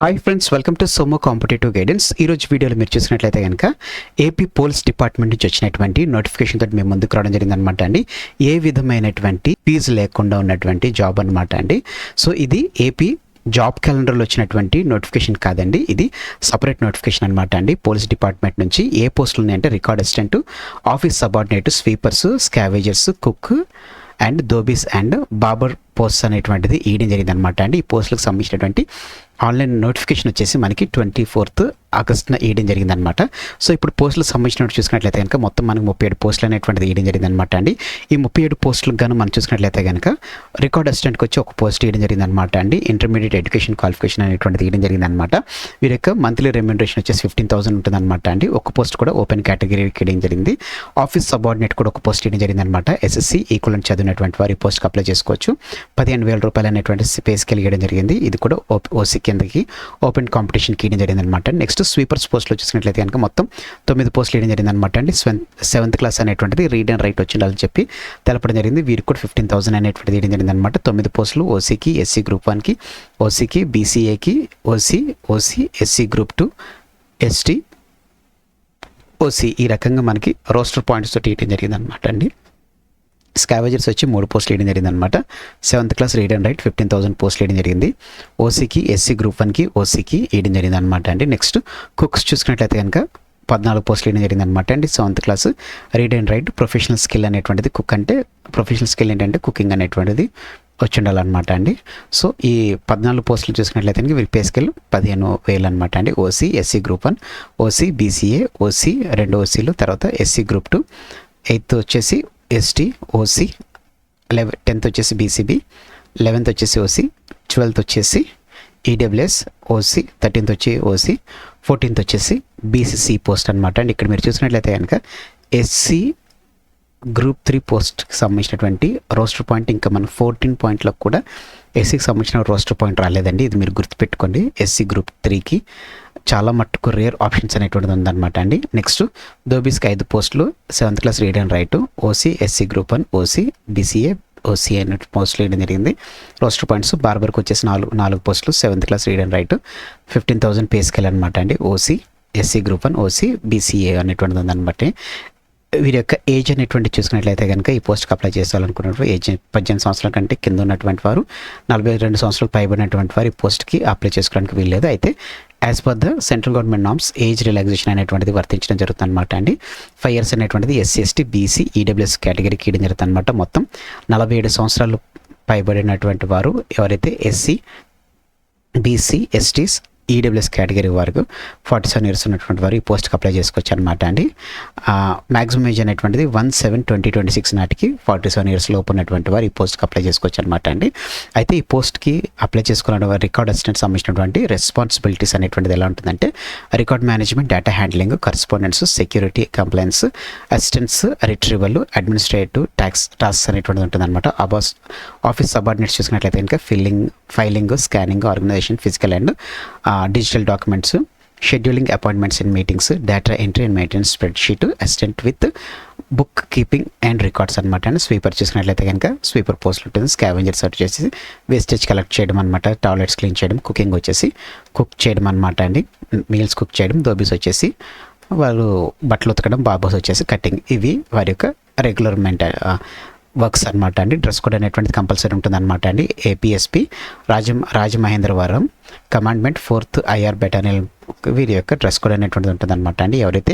Hi friends, welcome to Somo competitive guidance. ఈరోజు వీడియోలో మీరు చూసినట్లయితే కనుక ఏపీ పోలీస్ డిపార్ట్మెంట్ నుంచి వచ్చినటువంటి నోటిఫికేషన్ తోటి మేము ముందుకు రావడం జరిగింది అనమాట అండి. ఏ విధమైనటువంటి ఫీజు లేకుండా ఉన్నటువంటి జాబ్ అనమాట అండి. సో ఇది ఏపీ జాబ్ క్యాలెండర్లో వచ్చినటువంటి నోటిఫికేషన్ కాదండి, ఇది సపరేట్ నోటిఫికేషన్ అనమాట అండి. పోలీస్ డిపార్ట్మెంట్ నుంచి ఏ పోస్టులు ఉన్నాయంటే record assistant, office subordinate, sweepers, scavengers, cook and dhobis and barber post అనేటువంటిది ఇవ్వడం జరిగింది అనమాట అండి. ఈ పోస్టులకు సంబంధించినటువంటి ఆన్లైన్ నోటిఫికేషన్ వచ్చేసి మనకి 24th ఆగస్టున ఇవ్వడం జరిగింది అనమాట. సో ఇప్పుడు పోస్టులకు సంబంధించినట్టు చూసుకున్నట్లయితే కనుక మొత్తం మనకు 37 పోస్టులు అనేటువంటిది ఇవ్వడం జరిగింది అనమాట అండి. ఈ 37 పోస్టులకు గాను మనం చూసుకున్నట్లయితే కనుక రికార్డ్ అసిస్టెంట్కి వచ్చి ఒక పోస్ట్ ఇవ్వడం జరిగింది అనమాట అండి. ఇంటర్మీడియట్ ఎడ్యుకేషన్ క్వాలిఫికేషన్ అనేటువంటిది ఇవ్వడం జరిగింది అనమాట. వీరి యొక్క మంత్లీ రెమ్యూనరేషన్ వచ్చేసి 15,000 ఉంటుంది అనమాట అండి. ఒక పోస్ట్ కూడా ఓపెన్ కేటగిరీకి ఇవ్వడం జరిగింది. ఆఫీస్ సబార్డినేట్ కూడా ఒక పోస్ట్ ఇవ్వడం జరిగింది అనమాట. ఎస్ఎస్సి ఈక్వలెంట్ చదివినటువంటి వారి పోస్ట్కి అప్లై చేసుకోవచ్చు. 15,000 రూపాయలు అనేటువంటి పే స్కేల్ ఇవ్వడం జరిగింది. ఇది కూడా ఓసీ కిందకి ఓపెన్ కాంపిటీషన్కి ఇవ్వడం జరిగింది అనమాట. నెక్స్ట్ స్వీపర్స్ పోస్టులు చూసినట్లయితే కనుక మొత్తం 9 పోస్టులు ఇవ్వడం జరిగింది అనమాట అండి. 7th క్లాస్ అనేటువంటిది రీడ్ అండ్ రైట్ వచ్చిండాలని చెప్పి తెలపడం జరిగింది. వీరికి కూడా 15,000 అనేటువంటిది ఇవ్వడం జరిగింది అనమాట. 9 పోస్టులు ఓసీకి, ఎస్సీ గ్రూప్ 1కి, ఓసీకి, బీసీఏకి, OC, SC group 2, ST, OC ఈ రకంగా మనకి రోస్టర్ పాయింట్స్ తోటి ఇవ్వడం జరిగింది అనమాట అండి. స్కావేజర్స్ వచ్చి 3 పోస్టులు వేయడం జరిగింది అనమాట. 7th class read and right 15,000 పోస్టులు వేయడం జరిగింది. ఓసీకి, ఎస్సీ గ్రూప్ 1కి, ఓసీకి వేయడం జరిగింది అనమాట అండి. నెక్స్ట్ కుక్స్ చూసుకున్నట్లయితే కనుక 14 పోస్టులు వేయడం జరిగింది అనమాట అండి. 7th class read and right professional skill అనేటువంటిది కుక్ అంటే ప్రొఫెషనల్ స్కిల్ ఏంటంటే కుకింగ్ అనేటువంటిది వచ్చి ఉండాలన్నమాట అండి. సో ఈ 14 పోస్టులు చూసుకున్నట్లయితే వీరి పే స్కేల్ 15,000 అనమాట అండి. OC, SC group 1, OC, BCA, OC 2 ఓసీలు, తర్వాత ఎస్సీ గ్రూప్ 2, 8th వచ్చేసి ఎస్టీ, ఓసీ, 10th వచ్చేసి బీసీబీ, 11th వచ్చేసి ఓసీ, 12th వచ్చేసి ఈడబ్ల్యూఎస్, ఓసీ, 13th వచ్చి ఓసీ, 14th వచ్చేసి బీసీసీ పోస్ట్ అనమాట అండి. ఇక్కడ మీరు చూసినట్లయితే కనుక ఎస్సీ గ్రూప్ 3 పోస్ట్కి సంబంధించినటువంటి రోస్టర్ పాయింట్ ఇంకా మన 14 పాయింట్లకు కూడా ఎస్సీకి సంబంధించిన రోస్టర్ పాయింట్ రాలేదండి. ఇది మీరు గుర్తుపెట్టుకోండి. ఎస్సీ గ్రూప్ 3కి చాలా మట్టుకు రేర్ ఆప్షన్స్ అనేటువంటిది ఉందన్నమాట అండి. నెక్స్ట్ దోబీస్కి 5 పోస్టులు, 7th class read and right, OC, SC group 1, OC, BCA, OC అనే పోస్టులు వేయడం జరిగింది. రోస్టర్ పాయింట్స్ బార్బర్కి వచ్చేసి 4 పోస్టులు, 7th class read and right 15,000 pay scale అనమాట అండి. OC, SC group 1, OC, BCA అనేటువంటిది ఉందన్నమాట. వీరి యొక్క ఏజ్ అనేటువంటి చూసుకున్నట్లయితే కనుక ఈ పోస్ట్కి అప్లై చేయాలనుకున్నప్పుడు ఏజ్ 18 సంవత్సరాల కంటే కింద ఉన్నటువంటి వారు, 42 సంవత్సరాలు పైబడినటువంటి వారు ఈ పోస్ట్కి అప్లై చేసుకోవడానికి వీల్లేదు. అయితే as per the central government norms age relaxation అనేటువంటిది వర్తించడం జరుగుతుంది అనమాట అండి. 5 years అనేటువంటిది ఎస్సీ, ఎస్టీ, బీసీ, ఈడబ్ల్యూఎస్ కేటగిరీకి ఇవ్వడం జరుగుతుంది అనమాట. మొత్తం 47 సంవత్సరాలు పైబడినటువంటి వారు ఎవరైతే ఎస్సీ, బీసీ, ఎస్టీస్, ఈడబ్ల్యూఎస్ కేటగిరీ వరకు 47 years ఉన్నటువంటి వారు ఈ పోస్ట్కి అప్లై చేసుకోవచ్చు అనమాట అండి. మ్యాక్సిమం ఏజ్ అనేటువంటిది 1/7/2026 నాటికి 47 years లోపు ఉన్నటువంటి వారు ఈ పోస్ట్కి అప్లై చేసుకోవచ్చు అనమాట అండి. అయితే ఈ పోస్ట్కి అప్లై చేసుకున్న రికార్డ్ అసిస్టెంట్ సంబంధించినటువంటి రెస్పాన్సిబిలిటీస్ అనేటువంటిది ఎలా ఉంటుందంటే record management, data handling, correspondence, security, compliance, assistants, retrieval, administrative tasks అనేటువంటిది ఉంటుంది అనమాట. ఆఫీస్ సబార్డినేట్స్ చూసుకున్నట్లయితే కనుక filing, scanning, organization, physical and digital documents, scheduling appointments and meetings, data entry and maintenance, spreadsheet, assistant with bookkeeping and records అనమాట అండి. Sweeper చూసుకున్నట్లయితే కనుక sweeper post ఉంటుంది. స్కావెంజర్స్ వచ్చేసి వేస్టేజ్ కలెక్ట్ చేయడం అనమాట, టాయిలెట్స్ క్లీన్ చేయడం, కుకింగ్ వచ్చేసి కుక్ చేయడం అనమాట అండి, మీల్స్ కుక్ చేయడం, దోబీస్ వచ్చేసి వాళ్ళు బట్టలు ఉతకడం, బాబోస్ వచ్చేసి కటింగ్. ఇవి వారి యొక్క రెగ్యులర్ వర్క్స్ అనమాట అండి. డ్రెస్ కోడ్ అనేటువంటిది కంపల్సరీ ఉంటుంది అనమాట అండి. APSP Rajamahendravaram commandment 4th IR battalion వీరి యొక్క డ్రెస్ కోడ్ అనేటువంటిది ఉంటుంది అనమాట అండి. ఎవరైతే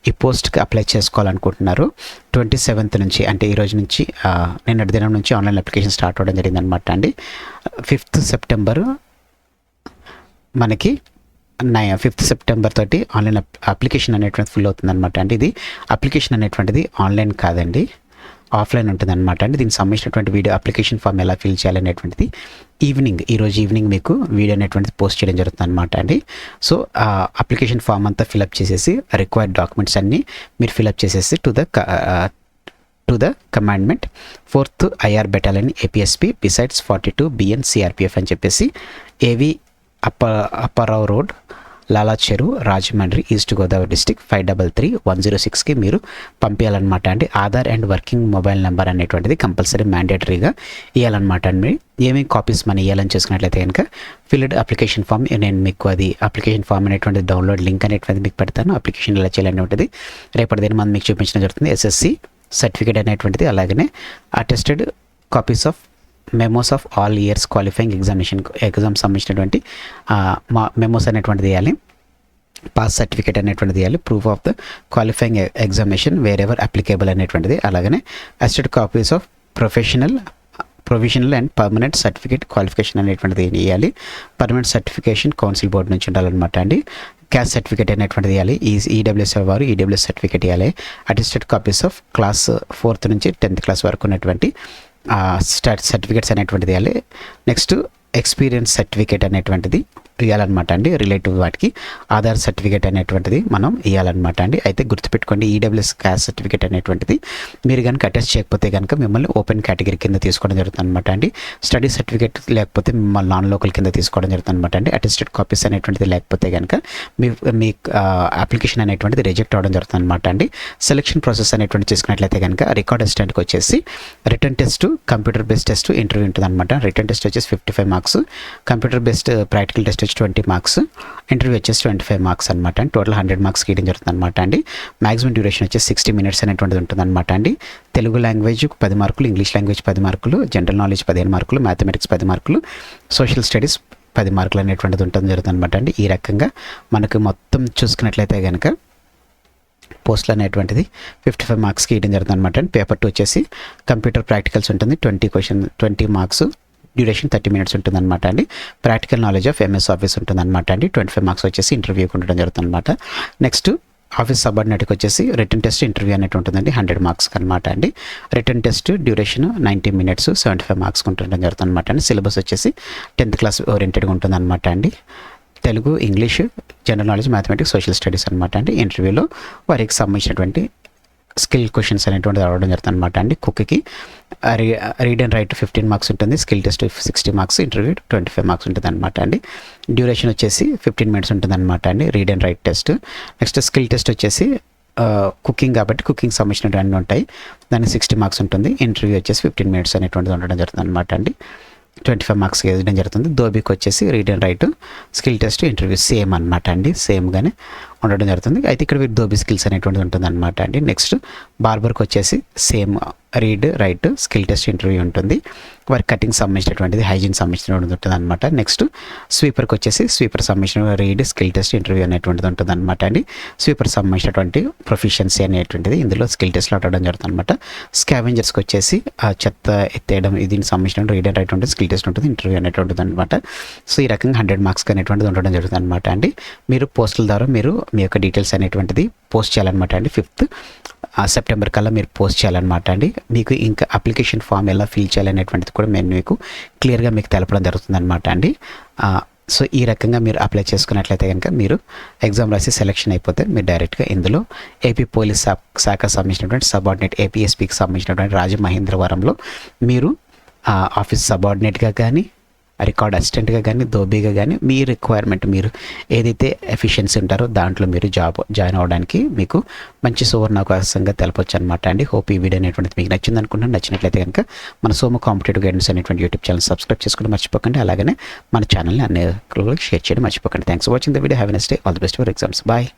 ఈ పోస్ట్కి అప్లై చేసుకోవాలనుకుంటున్నారో 27th నుంచి అంటే ఈ రోజు నుంచి నిన్నటి దినం నుంచి ఆన్లైన్ అప్లికేషన్ స్టార్ట్ అవ్వడం జరిగింది అనమాట అండి. 5th September మనకి 5th September తోటి ఆన్లైన్ అప్లికేషన్ అనేటువంటిది ఫుల్ అవుతుంది అనమాట అండి. ఇది అప్లికేషన్ అనేటువంటిది ఆన్లైన్ కాదండి, ఆఫ్లైన్ ఉంటుంది అనమాట అండి. దీనికి సంబంధించినటువంటి వీడియో అప్లికేషన్ ఫామ్ ఎలా ఫిల్ చేయాలనేటువంటిది ఈరోజు ఈవినింగ్ మీకు వీడియో అనేటువంటిది పోస్ట్ చేయడం జరుగుతుంది అనమాట అండి. సో అప్లికేషన్ ఫామ్ అంతా ఫిలప్ చేసేసి రిక్వైర్డ్ డాక్యుమెంట్స్ అన్నీ మీరు ఫిలప్ చేసేసి to the commandment 4th IR battalion APSP besides 42 BN CRPF అని చెప్పేసి ఏవి అప్పారావు రోడ్ లాలా చెరువు, రాజమండ్రి, ఈస్ట్ గోదావరి డిస్టిక్ 533106కి మీరు పంపించాలన్నమాట అండి. Aadhaar and working mobile number అనేటువంటిది కంపల్సరీ మ్యాండేటరీగా ఇవ్వాలన్నమాట అండి. ఏమేమి కాపీస్ మనం ఇవ్వాలని చేసుకున్నట్లయితే కనుక ఫిల్డ్ అప్లికేషన్ ఫామ్, నేను మీకు అది అప్లికేషన్ ఫామ్ అనేటువంటి డౌన్లోడ్ లింక్ అనేటువంటిది మీకు పెడతాను. అప్లికేషన్ ఎలా చేయాలనేటువంటిది రేపటి దిన మనం మీకు చూపించడం జరుగుతుంది. ఎస్ఎస్సి సర్టిఫికేట్ అనేటువంటిది, అలాగనే attested copies of memos of all years qualifying exam సంబంధించినటువంటి మెమోస్ అనేటువంటిది ఇవ్వాలి. పాస్ సర్టిఫికేట్ అనేటువంటిది ఇవ్వాలి. Proof of the qualifying examination wear ever applicable అనేటువంటిది, అలాగనే attested copies of provisional and permanent certificate qualification అనేటువంటిది ఇవ్వాలి. పర్మనెంట్ సర్టిఫికేషన్ కౌన్సిల్ బోర్డు నుంచి ఉండాలన్నమాట అండి. క్యాస్ట్ సర్టిఫికేట్ అనేటువంటిది ఇవ్వాలి. ఈడబ్ల్యూఎస్ వారు ఈడబ్ల్యూఎస్ సర్టిఫికేట్ ఇవ్వాలి. Attested copies of class 4th నుంచి 10th క్లాస్ వరకు ఉన్నటువంటి సర్టిఫికేట్స్ అనేటువంటిది ఇవ్వాలి. నెక్స్ట్ ఎక్స్పీరియన్స్ సర్టిఫికేట్ అనేటువంటిది ఇవ్వాలన్నమాట అండి. రిలేటివ్ వాటికి ఆధార్ సర్టిఫికేట్ అనేటువంటిది మనం ఇవ్వాలన్నమాట అండి. అయితే గుర్తుపెట్టుకోండి, ఈడబ్ల్యూఎస్ క్యాస్ట్ సర్టిఫికేట్ అనేటువంటిది మీరు కనుక అటెస్ట్ చేయకపోతే కనుక మిమ్మల్ని ఓపెన్ కేటగిరీ కింద తీసుకోవడం జరుగుతుంది అనమాట అండి. స్టడీ సర్టిఫికేట్ లేకపోతే మిమ్మల్ని నాన్ లోకల్ కింద తీసుకోవడం జరుగుతుంది అనమాట అండి. అటెస్టెడ్ కాపీస్ అనేటువంటిది లేకపోతే కనుక మీ అప్లికేషన్ అనేటువంటిది రిజెక్ట్ అవ్వడం జరుగుతుంది అనమాట అండి. సెలక్షన్ ప్రాసెస్ అనేటువంటి చేసుకున్నట్లయితే కనుక రికార్డ్ అసిస్టెంట్కి వచ్చేసి return test, computer based test, interview ఉంటుంది అనమాట. రిటర్న్ టెస్ట్ వచ్చేసి 55 marks, computer based practical test వచ్చి 20 మార్క్స్, ఇంటర్వ్యూ వచ్చేసి 25 మార్క్స్ అనమాట అండి. టోటల్ 100 మార్క్స్ గీయడం జరుగుతుంది అనమాట అండి. మ్యాక్సిమం డ్యూరేషన్ వచ్చేసి 60 minutes అనేటువంటిది ఉంటుంది అనమాట అండి. తెలుగు లాంగ్వేజ్ 10 మార్కులు, ఇంగ్లీష్ లాంగ్వేజ్ 10 మార్కులు, జనరల్ నాలెడ్జ్ 15 మార్కులు, మ్యాథమెటిక్స్ 10 మార్కులు, సోషల్ స్టడీస్ 10 మార్కులు అనేటువంటిది ఉంటుంది జరుగుతుంది అనమాట అండి. ఈ రకంగా మనకు మొత్తం చూసుకున్నట్లయితే కనుక పోస్టులు అనేటువంటిది 55 మార్క్స్కి ఇవ్వడం జరుగుతుంది అనమాట అండి. పేపర్ 2 వచ్చేసి కంప్యూటర్ ప్రాక్టికల్స్ ఉంటుంది, 20 మార్క్స్, డ్యూరేషన్ 30 minutes ఉంటుంది అనమాట అండి. Practical knowledge of MS office ఉంటుంది అనమాట అండి. 25 మార్క్స్ వచ్చేసి ఇంటర్వ్యూకి ఉండడం జరుగుతుంది అనమాట. నెక్స్ట్ ఆఫీస్ సబార్డినేట్కి వచ్చేసి రిటర్న్ టెస్ట్, ఇంటర్వ్యూ అనేవి ఉంటుందండి 100 మార్క్స్ అనమాట అండి. Return test duration 90 minutes, 75 marks ఉండడం జరుగుతుంది అనమాట అండి. సిలబస్ వచ్చేసి 10th క్లాస్ ఓరియంటెడ్గా ఉంటుంది అనమాట అండి. Telugu, English, general knowledge, mathematics, social studies అనమాట అండి. ఇంటర్వ్యూలో వారికి సంబంధించినటువంటి స్కిల్ క్వశ్చన్స్ అనేటువంటిది రావడం జరుగుతుంది అనమాట అండి. కుక్కి రీడ్ అండ్ రైట్ 15 మార్క్స్ ఉంటుంది, skill test 60 marks, interview 25 marks ఉంటుంది అనమాట అండి. డ్యూరేషన్ వచ్చేసి 15 minutes ఉంటుంది అనమాట అండి read and right test. Next skill test వచ్చేసి కుకింగ్ కాబట్టి కుకింగ్ సంబంధించినవి అన్నీ ఉంటాయి, దానికి 60 మార్క్స్ ఉంటుంది. ఇంటర్వ్యూ వచ్చేసి 15 minutes అనేటువంటిది ఉండడం జరుగుతుంది అనమాట అండి. 25 మార్క్స్ వేయడం జరుగుతుంది. దోబీకి వచ్చేసి read and right, skill test, interview same అనమాట అండి, సేమ్గానే ఉండడం జరుగుతుంది. అయితే ఇక్కడ వీటి దోబీ స్కిల్స్ అనేటువంటిది ఉంటుంది అనమాట అండి. నెక్స్ట్ బార్బర్కి వచ్చేసి same read, right, skill test, interview ఉంటుంది. వారి కటింగ్ సంబంధించినటువంటిది, హైజీన్ సంబంధించినటువంటిది ఉంటుంది అనమాట. నెక్స్ట్ స్వీపర్కి వచ్చేసి స్వీపర్ సంబంధించిన రీడ్, స్కిల్ టెస్ట్, ఇంటర్వ్యూ అనేటువంటిది ఉంటుంది అనమాట అండి. స్వీపర్ సంబంధించినటువంటి ప్రొఫిషియన్సీ అనేటువంటిది ఇందులో స్కిల్ టెస్ట్లో ఉండడం జరుగుతుంది అనమాట. స్కావెంజర్స్కి వచ్చేసి చెత్త ఎత్తేయడం, దీనికి సంబంధించిన రీడ్ అండ్ రైట్ ఉంటుంది, స్కిల్ టెస్ట్ ఉంటుంది, ఇంటర్వ్యూ అనేటువంటిది అనమాట. సో ఈ రకంగా 100 మార్క్స్ అనేటువంటిది ఉండడం జరుగుతుంది అనమాట అండి. మీరు పోస్టుల ద్వారా మీరు మీ యొక్క డీటెయిల్స్ అనేటువంటిది పోస్ట్ చేయాలన్నమాట అండి. 5th సెప్టెంబర్ కల్లా మీరు పోస్ట్ చేయాలన్నమాట అండి. మీకు ఇంకా అప్లికేషన్ ఫామ్ ఎలా ఫిల్ చేయాలనేటువంటిది కూడా నేను మీకు క్లియర్గా మీకు తెలపడం జరుగుతుంది అనమాట అండి. సో ఈ రకంగా మీరు అప్లై చేసుకున్నట్లయితే కనుక మీరు ఎగ్జామ్ రాసి సెలెక్షన్ అయిపోతే మీరు డైరెక్ట్గా ఇందులో ఏపీ పోలీస్ శాఖ సంబంధించినటువంటి సబార్డినేట్ ఏపీఎస్పీకి సంబంధించినటువంటి రాజమహేంద్రవరంలో మీరు ఆఫీస్ సబార్డినేట్గా కానీ, రికార్డ్ అసిస్టెంట్గా కానీ, దోబీగా కానీ మీ రిక్వైర్మెంట్, మీరు ఏదైతే ఎఫిషియన్సీ ఉంటారో దాంట్లో మీరు జాయిన్ అవ్వడానికి మీకు మంచి సువర్ణావకాశంగా తెలపొచ్చు అనమాట అండి. హోప్ ఈ వీడియో అనేటువంటిది మీకు నచ్చింది అనుకుంటున్నాను. నచ్చినట్లయితే కనుక మన సోమ కాంపిటేటివ్ గైడెన్స్ అనేటువంటి యూట్యూబ్ ఛానల్ సబ్స్క్రైబ్ చేసుకోవడం మర్చిపోకండి. అలాగనే మన ఛానల్ని అన్ని షేర్ చేయడం మర్చిపోకండి. Thanks for watching the video. Have a nice day. All the best for exams. Bye.